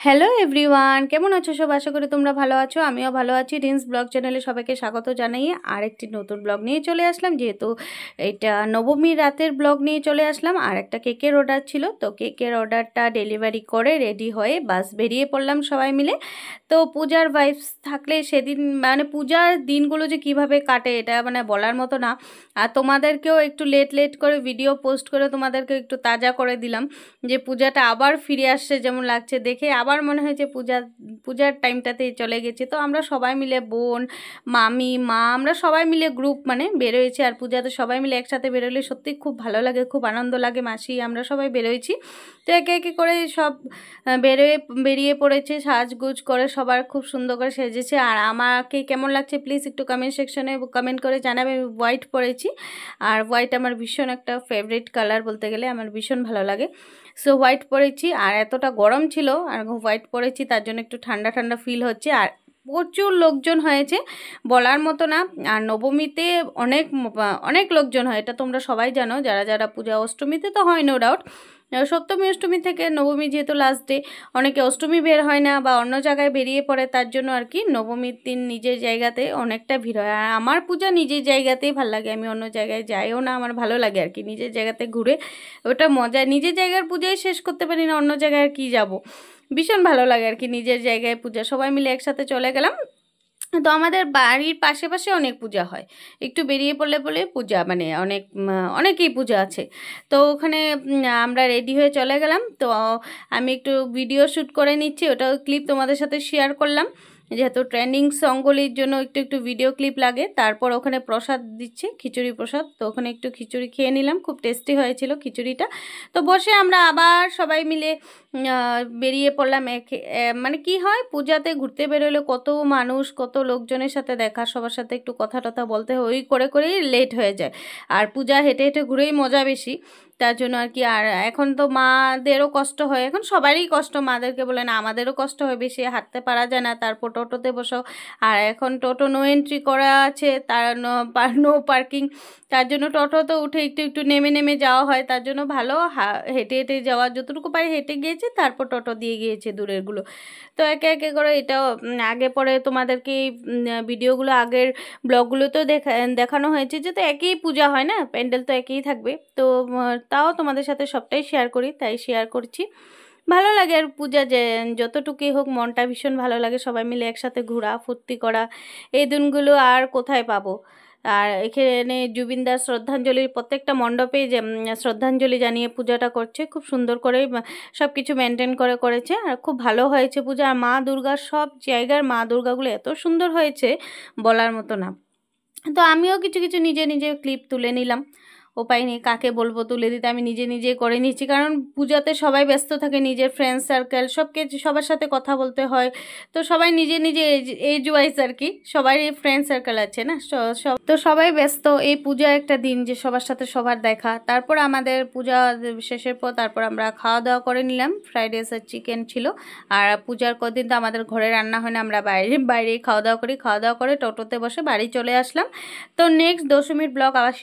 Hello everyone, কেমন আছো সব? আশা করি তোমরা ভালো আছো, আমিও ভালো আছি। রিন্স ব্লগ চ্যানেলে সবাইকে স্বাগত জানিয়ে আরেকটি নতুন ব্লগ নিয়ে চলে আসলাম। যেহেতু এটা নবমীর রাতের ব্লগ নিয়ে চলে আসলাম। আর একটা কেকের অর্ডার ছিল, তো কেকের অর্ডারটা ডেলিভারি করে রেডি হয়ে বাস বেরিয়ে পড়লাম সবাই মিলে। তো পূজার ভাইবস থাকলে সেদিন মানে পূজার দিনগুলো যে কিভাবে কাটে এটা মানে বলার মতো না। আর তোমাদেরকেও একটু লেট লেট করে ভিডিও পোস্ট করে তোমাদেরকে একটু তাজা করে দিলাম যে পূজাটা আবার ফিরে আসছে যেমন লাগছে দেখে। আবার মনে হয় যে পূজার টাইমটাতেই চলে গেছে। তো আমরা সবাই মিলে বোন, মামি, মা, আমরা সবাই মিলে গ্রুপ মানে বেরোয়েছি। আর পূজাতে সবাই মিলে একসাথে বেরোলে সত্যি খুব ভালো লাগে, খুব আনন্দ লাগে। মাসি আমরা সবাই বেরোয়েছি। তো একে একে করে সব বেরিয়ে পড়েছে সাজগুজ করে, সবার খুব সুন্দর করে সেজেছে। আর আমাকে কেমন লাগছে প্লিজ একটু কমেন্ট সেকশনে কমেন্ট করে জানাবে। আমি হোয়াইট পরেছি, আর হোয়াইট আমার ভীষণ একটা ফেভারিট কালার বলতে গেলে, আমার ভীষণ ভালো লাগে। সো হোয়াইট পরেছি, আর এতটা গরম ছিল আর হোয়াইট পরেছি তার জন্য একটু ঠান্ডা ঠান্ডা ফিল হচ্ছে। আর প্রচুর লোকজন হয়েছে বলার মতো না। আর নবমীতে অনেক অনেক লোকজন হয়, এটা তোমরা সবাই জানো যারা যারা পূজা। অষ্টমীতে তো হয় নো ডাউট, সপ্তমী অষ্টমী থেকে নবমী যেহেতু লাস্ট ডে, অনেকে অষ্টমী বের হয় না বা অন্য জায়গায় বেরিয়ে পড়ে, তার জন্য আর কি নবমীর দিন নিজের জায়গাতে অনেকটা ভিড় হয়। আর আমার পূজা নিজের জায়গাতেই ভালো লাগে, আমি অন্য জায়গায় যাইও না, আমার ভালো লাগে আর কি নিজের জায়গাতে ঘুরে। ওটা মজা, নিজের জায়গার পূজাই শেষ করতে পারি না, অন্য জায়গায় আর কি যাব। ভীষণ ভালো লাগে আর কি নিজের জায়গায় পূজা। সবাই মিলে একসাথে চলে গেলাম। তো আমাদের বাড়ির পাশে পাশে অনেক পূজা হয়, একটু বেরিয়ে পড়লে পূজা মানে অনেকেই পূজা আছে। তো ওখানে আমরা রেডি হয়ে চলে গেলাম। তো আমি একটু ভিডিও শ্যুট করে নিচ্ছি, ওটাও ক্লিপ তোমাদের সাথে শেয়ার করলাম। যেহেতু ট্রেন্ডিং সংগুলির জন্য একটু একটু ভিডিও ক্লিপ লাগে। তারপর ওখানে প্রসাদ দিচ্ছে, খিচুড়ি প্রসাদ। তো ওখানে একটু খিচুড়ি খেয়ে নিলাম, খুব টেস্টি হয়েছিল খিচুড়িটা। তো বসে আমরা আবার সবাই মিলে বেরিয়ে পড়লাম। মানে কি হয়, পূজাতে ঘুরতে বেরোলে কত মানুষ, কত লোকজনের সাথে দেখা, সবার সাথে একটু কথা টথা বলতে হয়, ওই করে করেই লেট হয়ে যায়। আর পূজা হেঁটে হেঁটে ঘুরেই মজা বেশি, তার জন্য আর কি। আর এখন তো মাদেরও কষ্ট হয়, এখন সবারই কষ্ট, মাদেরকে বলে না, আমাদেরও কষ্ট হয়, বেশি হাঁটতে পারা যায় না। তারপর টোটোতে বসো, আর এখন টোটো নো এন্ট্রি করা আছে, তার নো পার্কিং, তার জন্য টোটোতে উঠে একটু একটু নেমে নেমে যাওয়া হয়। তার জন্য ভালো হেঁটে হেঁটে যাওয়া, যতটুকু পারি হেঁটে গিয়েছে, তারপর টোটো দিয়ে গিয়েছে দূরেরগুলো। তো একে একে করে এটাও আগে পরে তোমাদেরকে এই ভিডিওগুলো আগের ব্লগগুলোতেও দেখানো হয়েছে, যে তো একই পূজা হয় না, প্যান্ডেল তো একই থাকবে। তো তাও তোমাদের সাথে সবটাই শেয়ার করি, তাই শেয়ার করছি। ভালো লাগে আর পূজা যে যতটুকুই হোক, মনটা ভীষণ ভালো লাগে। সবাই মিলে একসাথে ঘোরা ফুর্তি করা, এই দিনগুলো আর কোথায় পাবো। আর এখানে জুবিনদার শ্রদ্ধাঞ্জলির প্রত্যেকটা মণ্ডপে যে শ্রদ্ধাঞ্জলি জানিয়ে পূজাটা করছে, খুব সুন্দর করে সব কিছু মেনটেন করে করেছে। আর খুব ভালো হয়েছে পূজা। আর মা দুর্গার সব জায়গার মা দুর্গাগুলো এত সুন্দর হয়েছে বলার মতো না। তো আমিও কিছু কিছু নিজে নিজে ক্লিপ তুলে নিলাম, উপায় নেই, কাকে বলবো তুলে দিতে, আমি নিজে নিজে করে নিচ্ছি। কারণ পূজাতে সবাই ব্যস্ত থাকে, নিজের ফ্রেন্ড সার্কেল সবার সাথে কথা বলতে হয়। তো সবাই নিজে নিজে এজ ওয়াইজ আর কি, সবারই ফ্রেন্ড সার্কেল আছে না, তো সবাই ব্যস্ত। এই পূজা একটা দিন যে সবার সাথে সবার দেখা। তারপর আমাদের পূজা শেষের পর তারপর আমরা খাওয়া দাওয়া করে নিলাম। ফ্রাইড রাইস আর চিকেন ছিল। আর পূজার কদিন তো আমাদের ঘরে রান্না হয় না, আমরা বাইরেই খাওয়া দাওয়া করি। খাওয়া দাওয়া করে টোটোতে বসে বাড়ি চলে আসলাম। তো নেক্সট দশমীর ব্লগ আবার